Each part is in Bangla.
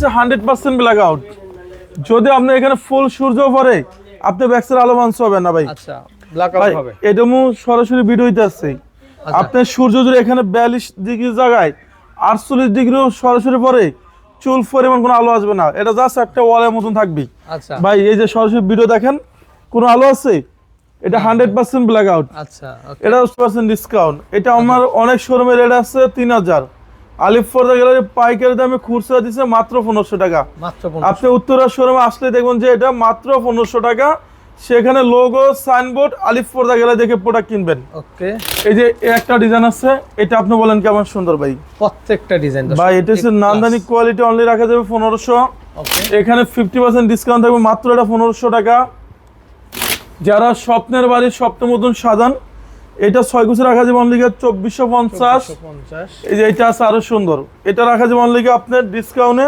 হচ্ছে 100% ব্ল্যাক আউট। যদি আপনি এখানে ফুল সূর্য পড়ে আপনি ব্যাকসের আলো মানস হবে না ভাই। আচ্ছা, ব্ল্যাক আউট হবে। এটা সরাসরি ভিডিওতে আছে। আপনার সূর্য যদি এখানে 42 ডিগ্রি জায়গায় 48 ডিগ্রিও সরাসরি পড়ে চুল পরিমাণ কোনো আলো আসবে না, এটা জাস্ট একটা ওয়ালের মতন থাকবে। আচ্ছা ভাই এই যে সরাসরি ভিডিও দেখেন, কোনো আলো আছে? এটা 100% ব্ল্যাক আউট। আচ্ছা, এটা 10% ডিসকাউন্ট। এটা আমার অনেক শোরুমের রেট আছে 3000, আলিফ পর্দা গ্যালারি পাইকারি দামে খুচরা দিছে মাত্র 1500 টাকা। মাত্র আপনি উত্তরা শোরুমে আসলে দেখবেন যে এটা মাত্র 1500 টাকা। সেখানে লোগো সাইনবোর্ড আলিফ পর্দা গ্যালারি দেখে প্রোডাক্ট কিনবেন। ওকে, এই যে একটা ডিজাইন আছে, এটা আপনি বলেন কেমন সুন্দর ভাই। প্রত্যেকটা ডিজাইন ভাই এটা হচ্ছে নান্দানি কোয়ালিটি, অনলি রাখা যাবে 1500। এখানে 50% ডিসকাউন্ট থাকবে, মাত্র এটা 1500 টাকা। যারা স্বপ্নের বাড়ি স্বপ্ন মতন সাজান, এটা 6 গুছি রাখা যাবে অনলি 2450। এই যে এটা আছে আরো সুন্দর, এটা রাখা যাবে অনলি আপনার ডিসকাউন্টে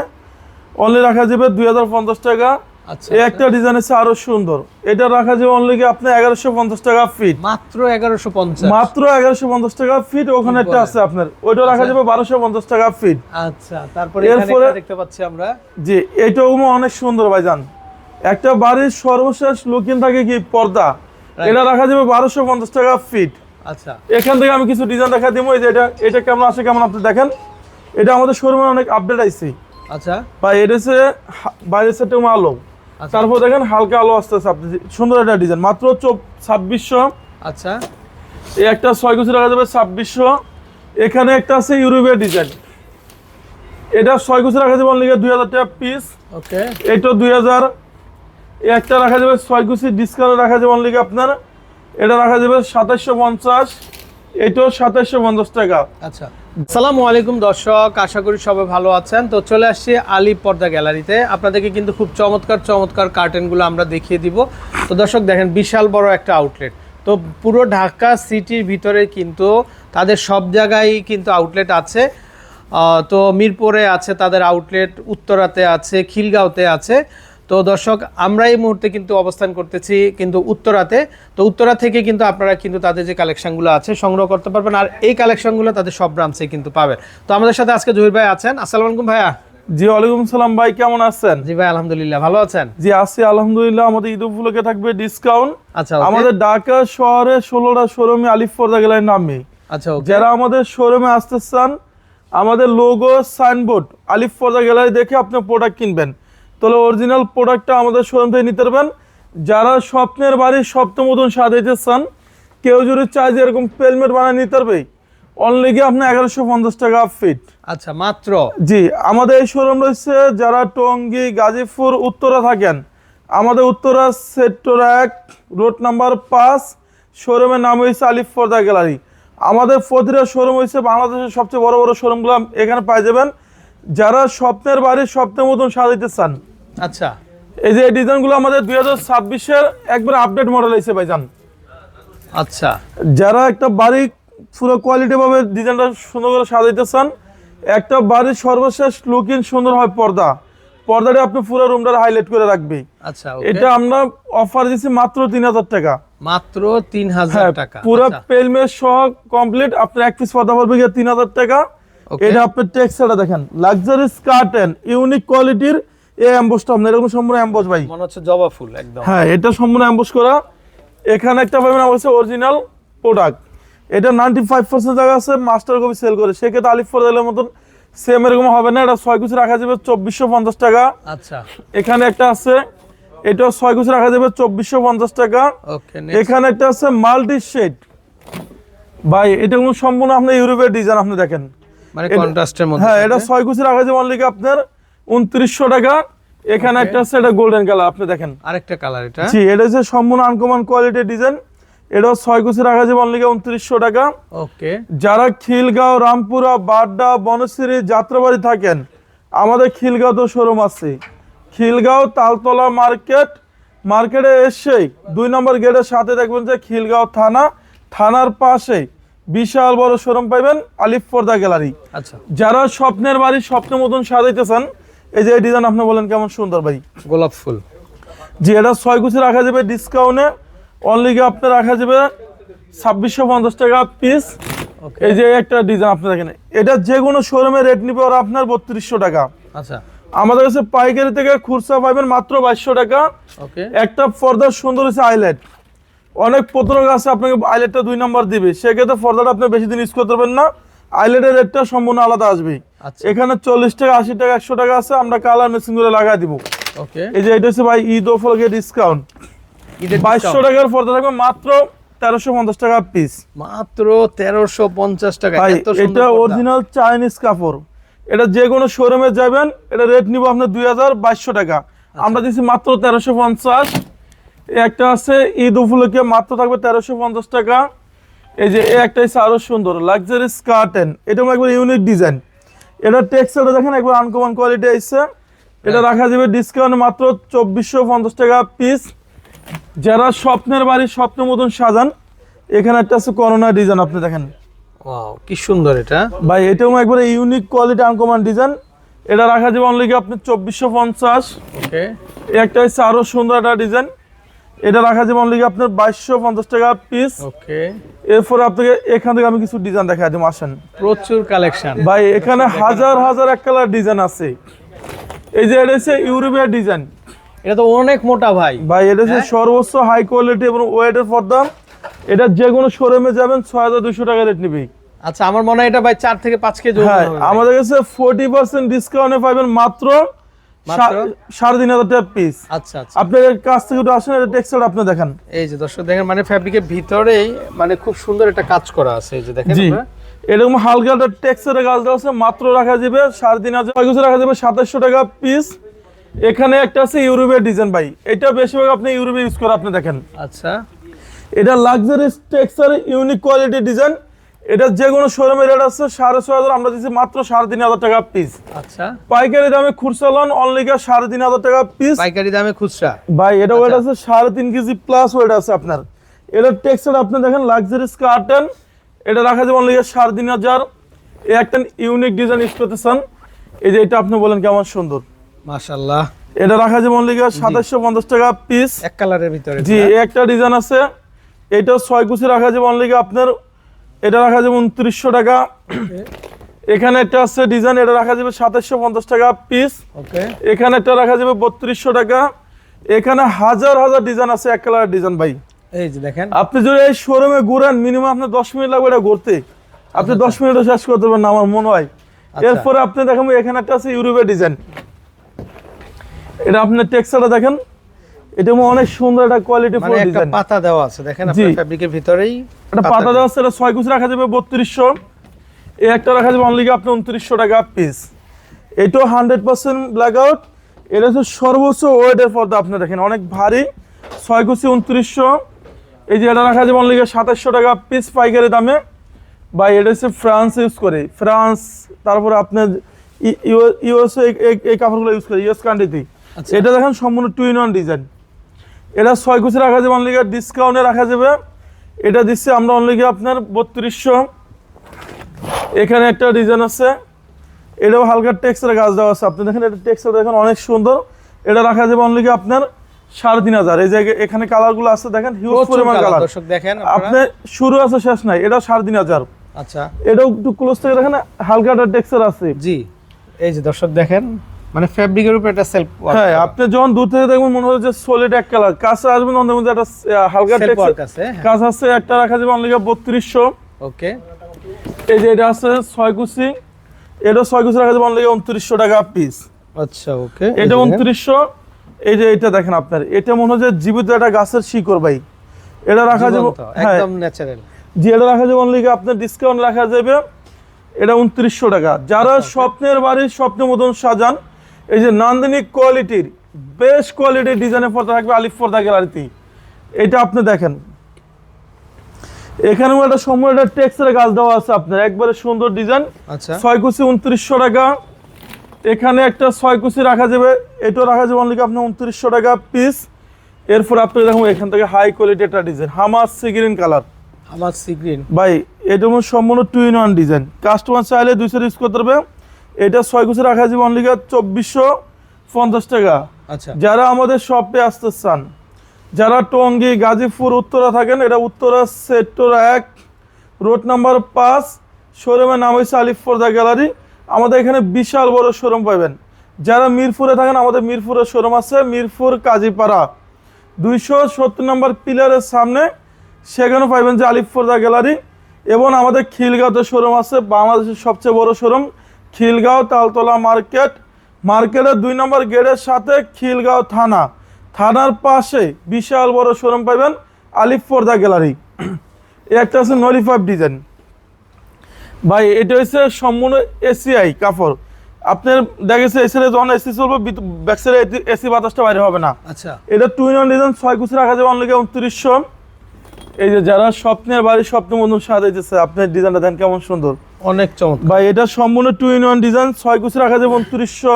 অনলি রাখা যাবে 2050 টাকা। আচ্ছা, এই একটা ডিজাইন আছে আরো সুন্দর, এটা রাখা যাবে অনলি আপনি 1150 টাকা ফিট। মাত্র 1150, মাত্র 1150 টাকা ফিট। ওখানে একটা আছে আপনার, ওইটা রাখা যাবে 1250 টাকা ফিট। আচ্ছা, তারপরে এখানে একটা দেখতে পাচ্ছি আমরা। জি, এটাও অনেক সুন্দর ভাইজান। একটা বাড়ির সর্বশেষ লুকিং থাকে কি পর্দা, এটা রাখা যাবে 1250 টাকা ফিট। আচ্ছা, এখান থেকে আমি কিছু ডিজাইন দেখা দিব। এই যে এটা কেমন আছে কেমন আপনি দেখেন, এটা আমাদের শোরুমে অনেক আপডেট আইছে। আচ্ছা, বা এটা হচ্ছে বাইরের সেটে আলো, তারপর দেখেন হালকা আলো আসতেছে। আপনি সুন্দর একটা ডিজাইন, মাত্র 2600। আচ্ছা, এই একটা 6 গুছি রাখা যাবে 2600। এখানে একটা আছে ইউরোপের ডিজাইন, এটা 6 গুছি রাখা যাবে অনলি 2000 টাকা পিস। ওকে, এটা 2000। এই একটা রাখা যাবে 6 গুছি, ডিসকাউন্ট রাখা যাবে অনলি আপনার, এটা রাখা যাবে 2750। এটাও 2750 টাকা। আচ্ছা। আসসালামু আলাইকুম দর্শক, আশা করি সবাই ভালো আছেন। তো চলে আসছি আলিফ পর্দা গ্যালারিতে। আপনাদেরকে কিন্তু খুব চমৎকার কার্টেনগুলো আমরা দেখিয়ে দিব। তো দর্শক দেখেন, বিশাল বড় একটা আউটলেট। তো পুরো ঢাকা সিটির ভিতরে কিন্তু তাদের সব জায়গায় কিন্তু আউটলেট আছে। তো মিরপুরে আছে তাদের আউটলেট, উত্তরাতে আছে, খিলগাঁওতে আছে। তো দর্শক, আমরা এই মুহূর্তে কিন্তু অবস্থান করতেছি কিন্তু উত্তরাতে। তো উত্তরা থেকে কিন্তু আপনারা কিন্তু তাদের যে কালেকশনগুলো আছে সংগ্রহ করতে পারবেন, আর এই কালেকশনগুলো তাদের সব ব্রাঞ্চে কিন্তু পাবেন। তো আমাদের সাথে আজকে জহির ভাই আছেন। আসসালামু আলাইকুম ভাইয়া। জি ওয়ালাইকুম সালাম ভাই, কেমন আছেন? জি ভাই, আলহামদুলিল্লাহ, ভালো আছেন? জি আছি আলহামদুলিল্লাহ। আমাদের ঈদ উপলক্ষে থাকবে ডিসকাউন্ট। আচ্ছা, আমাদের ঢাকা শহরে 16টা শোরুমে আলিফ পর্দা গ্যালারির নামে। আচ্ছা, যারা আমাদের শোরুমে আসতে চান, আমাদের লোগো সাইনবোর্ড আলিফ পর্দা গ্যালারি দেখে আপনি প্রোডাক্ট কিনবেন, তাহলে অরিজিনাল প্রোডাক্টটা আমাদের শোরুম থেকে নিতে পারবেন। যারা স্বপ্নের বাড়ির স্বপ্ন মতন সাজাইতে চান, কেউ যদি চায় যে এরকম পেলমেট বানিয়ে নিতে পারবে, অনলি গিয়ে আপনি 1150 টাকা ফিট। আচ্ছা, মাত্র। জি, আমাদের এই শোরুম রয়েছে যারা টঙ্গী, গাজীপুর, উত্তরা থাকেন, আমাদের উত্তরা সেক্টর 1 রোড নাম্বার 5 শোরুমের নাম হয়েছে আলিফ পর্দা গ্যালারি। আমাদের প্রতিটা শোরুম হয়েছে বাংলাদেশের সবচেয়ে বড় বড় শোরুমগুলো এখানে পাই যাবেন। যারা স্বপ্নের বাড়ির স্বপ্নের মতন সাজাইতে চান, আচ্ছা, এই যে এই ডিজাইনগুলো আমাদের 2026-এর একবার আপডেট মডেল হয়েছে ভাইজান। আচ্ছা, যারা একটা বাড়ি পুরো কোয়ালিটি ভাবে ডিজাইনটা সুন্দর করে সাজাইতে চান, একটা বাড়ির সর্বশেষ লুকিং সুন্দর হয় পর্দাটা আপনি পুরো রুমটা হাইলাইট করে রাখবে। আচ্ছা, এটা আমরা অফার দিচ্ছি মাত্র 3000 টাকা। মাত্র 3000 টাকা। পুরো পেলমেট সহ কমপ্লিট আপনার এক পিস পর্দা পড়বে 3000 টাকা। এটা আপনার টেক্সচারটা দেখেন, লাক্সারি কার্টেন, ইউনিক কোয়ালিটির। এই এমবসটা আপনার এরকম সম্পূর্ণ এমবস ভাই, মনে হচ্ছে জবা ফুল একদম। হ্যাঁ, এটা সম্পূর্ণ এমবস করা। এখানে একটা পাবেন অবশ্যই অরিজিনাল প্রোডাক্ট। এটা 95% জায়গা আছে মাস্টার কপি সেল করে, সেক্ষেত্রে আলিফ পর্দার মতন সেম এরকম হবে না। এটা 6 গুছি রাখা যাবে 2450 টাকা। আচ্ছা, এখানে একটা আছে, এটা 6 গুছি রাখা যাবে 2450 টাকা। ওকে, এখানে একটা আছে মাল্টি শেড ভাই, এটা কোনো সম্পূর্ণ আপনার ইউরোপের ডিজাইন। আপনি দেখেন, মানে কন্ট্রাস্টের মধ্যে। হ্যাঁ, এটা 6 গুছি রাখা যাবে অনলি আপনার 2900 টাকা। এখানে একটা আছে, এটা গোল্ডেন কালার, আপনি দেখেন আরেকটা কালার। এটা জি, এটা হচ্ছে সম্পূর্ণ আনকমন কোয়ালিটির ডিজাইন। এটাও 6 গুছি রাখা যাবে অনলি 2900 টাকা। ওকে, যারা খিলগাঁও, রামপুরা, বাড্ডা, বনশ্রী, যাত্রাবাড়ি থাকেন, আমাদের খিলগাঁও শোরুম আছে। খিলগাঁও তালতলা মার্কেটে এসেই 2 নম্বর গেটের সাথে দেখবেন যে খিলগাঁও থানার পাশে বিশাল বড় শোরুম পাইবেন আলিফ পর্দা গ্যালারি। আচ্ছা, যারা স্বপ্নের বাড়ি স্বপ্নের মতন সাজাইতে চান, এই যে এই ডিজাইন আপনি বলেন কেমন সুন্দর ভাই, গোলাপ ফুল। জি, এটা 6 গুছি রাখা যাবে ডিসকাউন্টে অনলি আপনার রাখা যাবে 2650 টাকা পিস। এই যে একটা ডিজাইন আপনি দেখেন, এটা যে কোনো শোরুমে রেট নিবে ওরা আপনার 3200 টাকা। আচ্ছা, আমাদের কাছে পাইকারি থেকে খুচরা পাবেন মাত্র 2200 টাকা। ওকে, একটা পর্দার সুন্দর হচ্ছে আইলাইট। অনেক প্রতারক আছে আপনাকে আইলাইটটা 2 নাম্বার দিবে, সেক্ষেত্রে পর্দাটা আপনি বেশি দিন ইউজ করতে পারবেন না, আইলাইটের রেটটা সম্পূর্ণ আলাদা আসবে। আচ্ছা, এখানে 40 টাকা 80 টাকা 100 টাকা আছে, আমরা কালার মেশিন করে লাগাই দিব। ওকে, এই যে এটা হচ্ছে ভাই ঈদ উপলক্ষে ডিসকাউন্ট, 2200 টাকার পর্দা থাকবে মাত্র 1350 টাকা পিস। মাত্র 1350 টাকা। ভাই এত সুন্দর এটা পর্দা। অরিজিনাল চাইনিজ কাপড়, এটা যে কোনো শোরুমে যাবেন এটা রেট নিব আপনার 2200 টাকা, আমরা দিচ্ছি মাত্র 1350। একটা আছে ঈদ উপলক্ষে মাত্র থাকবে 1350 টাকা। এই যে এই একটা হচ্ছে আরো সুন্দর লাক্সারি স্কার্টেন, এটা একবার ইউনিক ডিজাইন, এটা টেক্সচারটা দেখেন একবার আনকমন কোয়ালিটি আছে। এটা রাখা যাবে ডিসকাউন্ট মাত্র 2450 টাকা পিস। যারা স্বপ্নের বাড়ি স্বপ্নের মতন সাজান, এখানে একটা আছে করোনা ডিজাইন, আপনি দেখেন ওয়াও, কি সুন্দর এটা ভাই, এটাও একবারে ইউনিক কোয়ালিটি আনকমন ডিজাইন, এটা রাখা যাবে অনলি কি আপনি 2450। ওকে, একটা হচ্ছে আরো সুন্দর একটা ডিজাইন, এটা রাখা যাবে অনলি কি আপনার 2250 টাকা পিস। ওকে, এরপরে আপনাকে এখান থেকে আমি কিছু ডিজাইন দেখা দিই, আসেন প্রচুর কালেকশন ভাই, এখানে হাজার হাজার এক কালার ডিজাইন আছে। এই যে এটা হচ্ছে ইউরোপিয়ান ডিজাইন, এটা তো অনেক মোটা ভাই। ভাই এটা হচ্ছে সর্বোচ্চ হাই কোয়ালিটি এবং ওয়েটের পর্দা, এটা যে কোনো শোরুমে যাবেন 6200 টাকা রেট নিবি। আচ্ছা, আমার মনে হয় এটা ভাই 4 থেকে 5 কেজি হ্যাঁ, আমাদের কাছে 40% ডিসকাউন্টে পাবেন মাত্র মাত্র? 3500 টাকা পিস। আচ্ছা আচ্ছা, আপনাদের কাছ থেকে একটু আসেন, এটা টেক্সচার আপনি দেখেন। এই যে দর্শক দেখেন, মানে ফ্যাব্রিকের ভিতরেই মানে খুব সুন্দর একটা কাজ করা আছে। এই যে দেখেন জি, আপনারা। এরকম হালকা একটা টেক্সচারের কাজ দেওয়া আছে, মাত্র রাখা যাবে 3500, রাখা যাবে 2700 টাকা পিস। এখানে একটা আছে ইউরোপের ডিজাইন ভাই, এটা বেশিরভাগ আপনি ইউরোপে ইউজ করে, আপনি দেখেন আচ্ছা, এটা luxury texture unique quality design, এটা যে কোনো শোরুমের রেট আছে 6500, আমরা দিচ্ছি মাত্র 3500 টাকা পিস। আচ্ছা, পাইকারি দামে খুচরা লন অনলি 3500 টাকা পিস। পাইকারি দামে খুচরা ভাই এটা ওয়েট আছে 3.5 কেজি প্লাস ওয়েট আছে আপনার। এটার টেক্সচার আপনি দেখেন লাক্সারি স্কার্টেন, এটা রাখা যাবে অনলি 3500। এই একটা ইউনিক ডিজাইন ইউজ করতেছেন, এই যে এটা আপনি বলেন কেমন সুন্দর, মাশাআল্লাহ। এটা রাখা যাবে অনলি 2750 টাকা পিস। এক কালারের ভিতরে জি, একটা ডিজাইন আছে, এটা 6 কুচি রাখা যাবে অনলি আপনার, এটা রাখা যাবে 2900 টাকা। এখানে একটা আছে ডিজাইন, এটা রাখা যাবে 2750 টাকা পিস। ওকে, এখানে একটা রাখা যাবে 3200 টাকা। এখানে হাজার হাজার ডিজাইন আছে, এক কালার ডিজাইন ভাই। এই যে দেখেন, আপনি যদি এই শোরুমে ঘুরেন মিনিমাম আপনার 10 মিনিট লাগবে এটা ঘুরতে, আপনি 10 মিনিটও শেষ করতে পারবেন না আমার মনে হয়। এরপরে আপনি দেখেন এখানে একটা আছে ইউরোপের ডিজাইন, এটা আপনার টেক্সচারটা দেখেন, এটা অনেক সুন্দর একটা কোয়ালিটি ফুল মানে একটা ডিজাইন। পাতা দেওয়া আছে দেখেন আপনার ফ্যাব্রিকের ভিতরেই এটা পাতা দেওয়া আছে, এটা 6 কুচি রাখা যাবে 3200। এই একটা রাখা যাবে অনলি আপনি 2900 টাকা পিস। এটাও 100% ব্ল্যাক আউট, এটা হচ্ছে সর্বোচ্চ ওয়েটের পর্দা, আপনি দেখেন অনেক ভারী, 6 কুচি 2900। এই যে এটা রাখা যাবে অনলি 2700 টাকা পিস পাইকারি দামে। বা এটা হচ্ছে ফ্রান্স ইউজ করে, ফ্রান্স, তারপরে আপনার ইউএসএ এই কাপড়গুলো ইউজ করে ইউএস কান্ট্রিতে। এটা দেখেন সম্পূর্ণ 2-in-1 ডিজাইন, এটা 6 কুচি রাখা যাবে অনলি ডিসকাউন্টে রাখা যাবে, এটা দিচ্ছে আমরা অনলি আপনার 3200। এখানে একটা ডিজাইন আছে, এটাও হালকা টেক্সচারের কাজ দেওয়া আছে, আপনি দেখেন এটা টেক্সচার দেখেন অনেক সুন্দর, এটা রাখা যাবে অনলি আপনার 3500। এই জায়গায় এখানে কালারগুলো আছে দেখেন, হিউজ পরিমাণ কালার দর্শক দেখেন আপনি, শুরু আছে শেষ নাই, এটা 3500। আচ্ছা, এটাও একটু ক্লোজ থেকে দেখেন, হালকা একটা টেক্সচার আছে। জি, এই যে দর্শক দেখেন, মানে ফ্যাব্রিকের উপর একটা সেলফ ওয়ার্ক। হ্যাঁ, আপনি যখন দূর থেকে দেখবেন মনে হয় যে সলিড এক কালার, কাছে আসবেন অন্য মধ্যে একটা হালকা টেক্সচার আছে, কাজ আছে। একটা রাখা যাবে অনলি 3200। ওকে, এই যে এটা আছে 6 কুচি, এটা 6 কুচি রাখা যাবে অনলি 2900 টাকা পিস। আচ্ছা, ওকে, এটা 2900। এই যে এটা দেখেন আপনার, এটা মনে হয় যে জীবিত একটা গাছের শিকড় ভাই, এটা রাখা যাবে একদম ন্যাচারাল। জি, এটা রাখা যাবে অনলি আপনার ডিসকাউন্ট রাখা যাবে, এটা 2900 টাকা। যারা স্বপ্নের বাড়ির স্বপ্নের মতন সাজান, এই যে নান্দনিক কোয়ালিটির বেস্ট কোয়ালিটির ডিজাইনের পর্দা থাকবে আলিফ পর্দা গ্যালারিতে। এটা আপনি দেখেন, এখানেও একটা সময় একটা টেক্সচারের কাজ দেওয়া আছে আপনার, একবারে সুন্দর ডিজাইন। আচ্ছা, 6 কুচি 2900 টাকা। এখানে একটা 6 কুচি রাখা যাবে, এটাও রাখা যাবে অনলি আপনার 2900 টাকা পিস। এরপর আপনি দেখুন এখান থেকে হাই কোয়ালিটি একটা ডিজাইন, হামার সি গ্রিন কালার, আমার সি গ্রিন ভাই এটা সম্পূর্ণ 2-in-1 ডিজাইন, কাস্টমার চাইলে 200 ইউজ করতে পারবে। এটা 6 কুচি রাখা যাবে অনলি 2450 টাকা। আচ্ছা, যারা আমাদের শপে আসতে চান, যারা টঙ্গী গাজীপুর উত্তরা থাকেন, এটা উত্তরা সেক্টর 1 রোড নাম্বার 5, শোরুমের নাম হচ্ছে আলিফ পর্দা গ্যালারি। আমাদের এখানে বিশাল বড় শোরুম পাবেন, যারা মিরপুরে থাকেন আমাদের মিরপুরের শোরুম আছে, মিরপুর কাজীপাড়া 270 নম্বর পিলারের সামনে, সেখানে পাইবেন যে আলিফ পর্দা গ্যালারি। এবং আমাদের খিলগাঁওতে শোরুম আছে, বাংলাদেশের সবচেয়ে বড় শোরুম খিলগাঁও তালতলা মার্কেটের 2 নম্বর গেটের সাথে খিলগাঁও থানার পাশে বিশাল বড় শোরুম পাইবেন আলিফ পর্দা গ্যালারি। এই একটা আছে নলিফাইভ ডিজাইন ভাই, এটা হচ্ছে সম্পূর্ণ এসিআই কাপড়। আপনার দেখেছে এসিতে যখন এসি চলবে ব্যাকসাইডে এসি বাতাসটা বাইরে হবে না। আচ্ছা, এটা 2-in-1 ডিজাইন 6 কুচি রাখা যাবে অনলি 2900। এই যে যারা স্বপ্নের বাড়ি স্বপ্নের মতন সাজাইতেছে, আপনার ডিজাইনটা দেন কেমন সুন্দর, অনেক চমৎকার ভাই। এটা সম্পূর্ণ 2-in-1 ডিজাইন 6 কুচি রাখা যাবে 2900।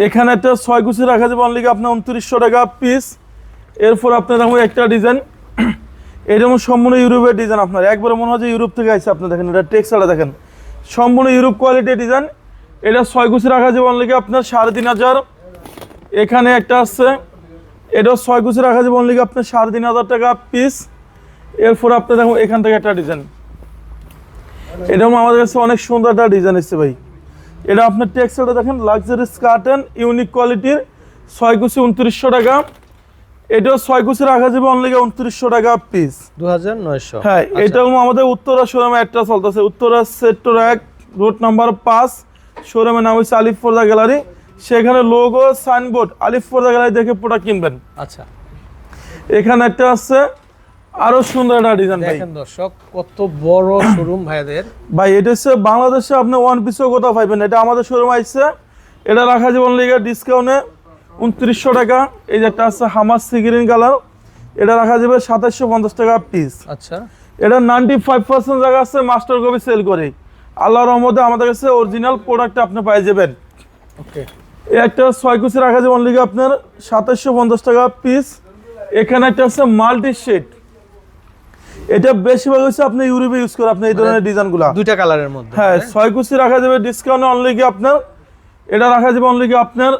এখানে একটা 6 কুচি রাখা যাবে অনলি আপনার 2900 টাকা পিস। এরপর আপনার দেখুন একটা ডিজাইন, এটা সম্পূর্ণ ইউরোপের ডিজাইন, আপনার একবারে মনে হয় যে ইউরোপ থেকে আসছে। আপনি দেখেন এটা টেক্সচারটা দেখেন, সম্পূর্ণ ইউরোপ কোয়ালিটির ডিজাইন। এটা 6 কুচি রাখা যাবে অনলি আপনার 3500। এখানে একটা আছে, এটাও 6 কুচি রাখা যাবে অনলি আপনার 3500 টাকা পিস। এরপর আপনি দেখুন এখান থেকে একটা ডিজাইন, এটাও আমাদের কাছে অনেক সুন্দর একটা ডিজাইন এসছে ভাই। এটা আপনার টেক্সচারটা দেখেন, লাক্সারি কার্টেন ইউনিক কোয়ালিটির 6 কুচি 2900 টাকা। এটাও 6 কুচি রাখা যাবে অনলি 2900 টাকা পিস, 2900। হ্যাঁ। এটাও আমাদের উত্তরা শোরুমে একটা চলতেছে, উত্তরা সেক্টর 1 রোড নাম্বার 5, শোরুমের নাম হচ্ছে আলিফ পর্দা গ্যালারি। সেখানে লোগো সাইনবোর্ড আলিফ পর্দা গ্যালারি দেখে প্রোডাক্ট কিনবেন। আচ্ছা, এখানে একটা আছে আরো সুন্দর একটা ডিজাইন ভাই। দেখেন দর্শক কত বড় শোরুম ভাইদের ভাই এটা হচ্ছে বাংলাদেশে আপনি ওয়ান পিসও কোথাও পাইবেন, এটা আমাদের শোরুম আইছে। এটা রাখা যাবে অনলি ডিসকাউন্টে 2900 টাকা। এই যে একটা আছে হামার সি গ্রিন কালার, এটা রাখা যাবে 2750 টাকা পিস। আচ্ছা, এটা 95% জায়গা আছে মাস্টার কপি সেল করে, আল্লাহর রহমতে আমাদের কাছে অরিজিনাল প্রোডাক্ট আপনি পাই যাবেন। ওকে, এই একটা 6 কুচি রাখা যাবে অনলি আপনার 2750 টাকা পিস। এখানে একটা আছে মাল্টি শেড, এটা বেশিরভাগ হচ্ছে আপনি ইউরোপে ইউজ করে আপনি এই ধরনের ডিজাইনগুলো, দুইটা কালারের মধ্যে। হ্যাঁ। 6 কুচি রাখা যাবে ডিসকাউন্টে অনলি আপনার, এটা রাখা যাবে অনলি আপনার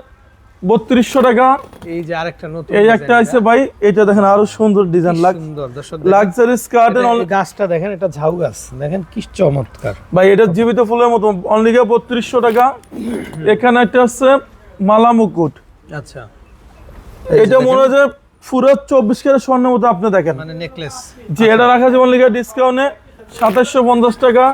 3200 টাকা। এই যে আরেকটা নতুন এই একটা আছে ভাই, এটা দেখেন আরো সুন্দর ডিজাইন, সুন্দর দর্শক, লাক্সারি স্কার্টের এই গাছটা দেখেন, এটা ঝাউ গাছ দেখেন কি চমৎকার ভাই। এটা জীবিত ফুলের মতো অনলি 3200 টাকা। এখানে একটা আছে মালা মুকুট, আচ্ছা, এটা মনে হয় যে পুরো 24 ক্যারেট স্বর্ণের মতো আপনি দেখেন, মানে নেকলেস। যে এটা রাখা যাবে অনলি ডিসকাউন্টে 2750 টাকা।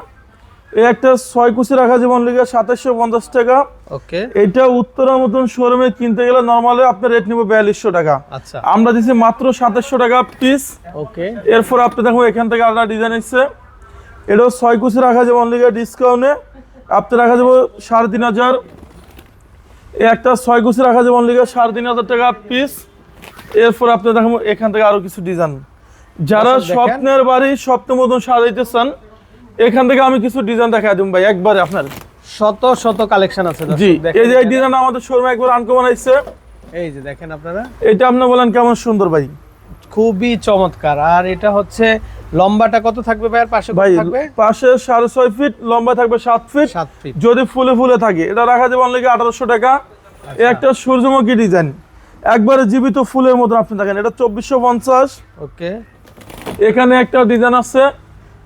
এই একটা 6 কুচি রাখা যাবে অনলি 2750 টাকা। ওকে, এটা উত্তরার মতন শোরুমে কিনতে গেলে নরমালি আপনার রেট নিব 4200 টাকা, আচ্ছা, আমরা দিচ্ছি মাত্র 2700 টাকা পিস। ওকে, এরপর আপনি দেখো এখান থেকে আলাদা ডিজাইন এসছে, এটাও 6 কুচি রাখা যাবে অনলি ডিসকাউন্টে আপনি রাখা যাবে 3500। এই একটা 6 কুচি রাখা যাবে অনলি 3500 টাকা পিস। এরপর আপনি দেখো এখান থেকে আরো কিছু ডিজাইন, যারা স্বপ্নের বাড়ি স্বপ্নের মতন সাজাইতে চান, এখান থেকে আমি কিছু ডিজাইন দেখাই দেব ভাই একবারে আপনার। শত শত কালেকশন আছে দর্শক, জি, দেখেন এই যে এই ডিজাইন আমাদের শোরুমে একবার আনকমন আইছে, এই যে দেখেন আপনারা, এটা আপনি বলেন কেমন সুন্দর ভাই। খুবই চমৎকার। আর এটা হচ্ছে লম্বাটা কত থাকবে ভাইয়ের পাশে, কত ভাই থাকবে? পাশে 6.5 ফিট, লম্বা থাকবে 7 ফিট, 7 ফিট। যদি ফুলে ফুলে থাকে এটা রাখা যাবে অনলি 1800 টাকা। এই একটা সূর্যমুখী ডিজাইন একবারে জীবিত ফুলের মতন আপনি দেখেন, এটা 2450। ওকে, এখানে একটা ডিজাইন আছে,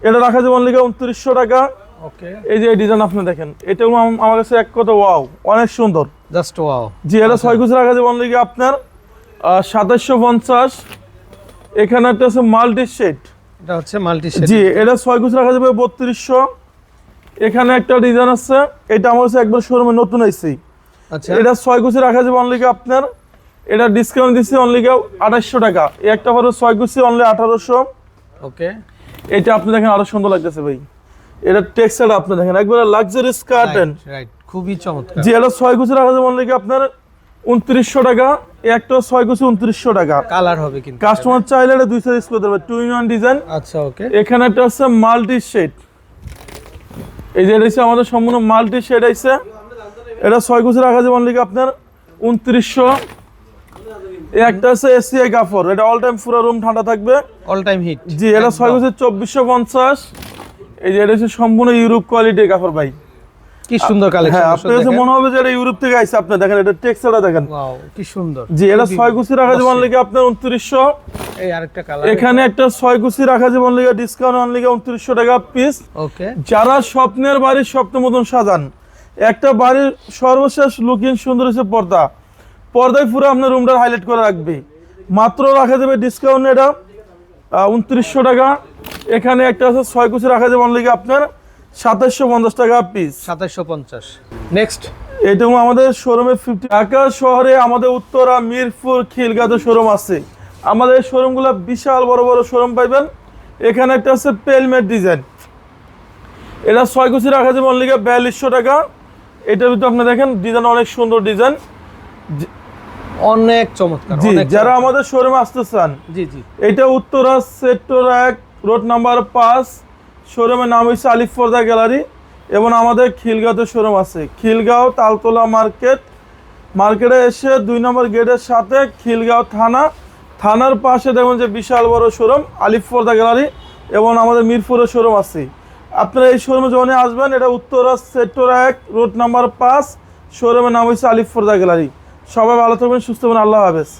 এটা রাখা যাবে অনলি 2900 টাকা। ওকে, এই যে এই ডিজাইন আপনি দেখেন, এটাও আমার কাছে এক কথা ওয়াও, অনেক সুন্দর। Just wow. জি, এটা 6 কুচি রাখা যাবে অনলি আপনার 2750। এখানে একটা আছে মাল্টি শেড, এটা হচ্ছে মাল্টি শেড। জি, এটা 6 কুচি রাখা যাবে 3200। এখানে একটা ডিজাইন আছে, এটা আমার কাছে একবার শোরুমে নতুন আইছে, আচ্ছা, এটা 6 কুচি রাখা যাবে অনলি আপনার, এটা ডিসকাউন্ট দিচ্ছি অনলি 2800 টাকা। এই একটা হলো 6 কুচি অনলি 1800। ওকে, এটা আপনি দেখেন আরো সুন্দর লাগতেছে ভাই, এটা টেক্সচার আপনি দেখেন একবারে লাক্সারি কার্টেন, রাইট, খুবই চমৎকার। জি। এটা 6 কুচি রাখা যাবে অনলি আপনার 2900 টাকা। এই একটা 6 কুচি 2900 টাকা। কালার হবে কিন্তু, কাস্টমার চাইলে এটা 2 সাইজ ইউজ করতে পারবে, 2-in-1 ডিজাইন। আচ্ছা, ওকে, এখানে একটা আছে মাল্টি শেড, এই যে এটা হচ্ছে আমাদের সম্পূর্ণ মাল্টি শেড আইছে, এটা 6 কুচি রাখা যাবে অনলি আপনার 2900। এই একটা আছে এসিআই কাপড়, এটা অল টাইম পুরো রুম ঠান্ডা থাকবে, অল টাইম হিট। জি। এটা 6 কুচি 2450। এই যে এটা হচ্ছে সম্পূর্ণ ইউরোপ কোয়ালিটির কাপড় ভাই, কি সুন্দর কালেকশন। হ্যাঁ। আপনার কাছে মনে হবে যে এটা ইউরোপ থেকে আইছে, আপনি দেখেন এটা টেক্সচারটা দেখেন, ওয়াও, কি সুন্দর। জি। এটা 6 কুচি রাখা যাবে অনলি আপনার 2900। এই আরেকটা কালার, এখানে একটা 6 কুচি রাখা যাবে অনলি ডিসকাউন্ট অনলি 2900 টাকা পিস। ওকে, যারা স্বপ্নের বাড়ি স্বপ্নের মতন সাজান, একটা বাড়ির সর্বশেষ লুকিং সুন্দর হচ্ছে পর্দা, পর্দায় পুরো আপনার রুমটা হাইলাইট করে রাখবে। মাত্র রাখা যাবে ডিসকাউন্ট এটা 2900 টাকা। এখানে একটা আছে 6 কুচি রাখা যাবে অনলি আপনার 2750 টাকা পিস। 2750। নেক্সট, এটা আমাদের শোরুমে 50। ঢাকা শহরে আমাদের উত্তরা, মিরপুর, খিলগাঁতে শোরুম আছে। আমাদের শোরুমগুলো বিশাল বড় বড় শোরুম পাইবেন। এখানে একটা আছে পেলমেট ডিজাইন, এটা 6 কুচি রাখা যাবে অনলি 4200 টাকা। এটার ভিতরে আপনি দেখেন ডিজাইন অনেক সুন্দর ডিজাইন, অনেক চমৎকার। জি যারা আমাদের শোরুমে আসতে চান, জি জি, এটা উত্তরা সেক্টর 1 রোড নাম্বার 5, শোরুমের নাম হচ্ছে আলিফ পর্দা গ্যালারি। এবং আমাদের খিলগাঁওতে শোরুম আছে, খিলগাঁও তালতলা মার্কেটে এসে 2 নম্বর গেটের সাথে খিলগাঁও থানার পাশে দেখুন যে বিশাল বড় শোরুম আলিফ পর্দা গ্যালারি। এবং আমাদের মিরপুরের শোরুম আছে। আপনারা এই শোরুমে যখন আসবেন, এটা উত্তরা সেক্টর 1 রোড নাম্বার 5, শোরুমের নাম হচ্ছে আলিফ পর্দা গ্যালারি। সবাই ভালো থাকবেন, সুস্থ থাকবেন, আল্লাহ হাফেজ।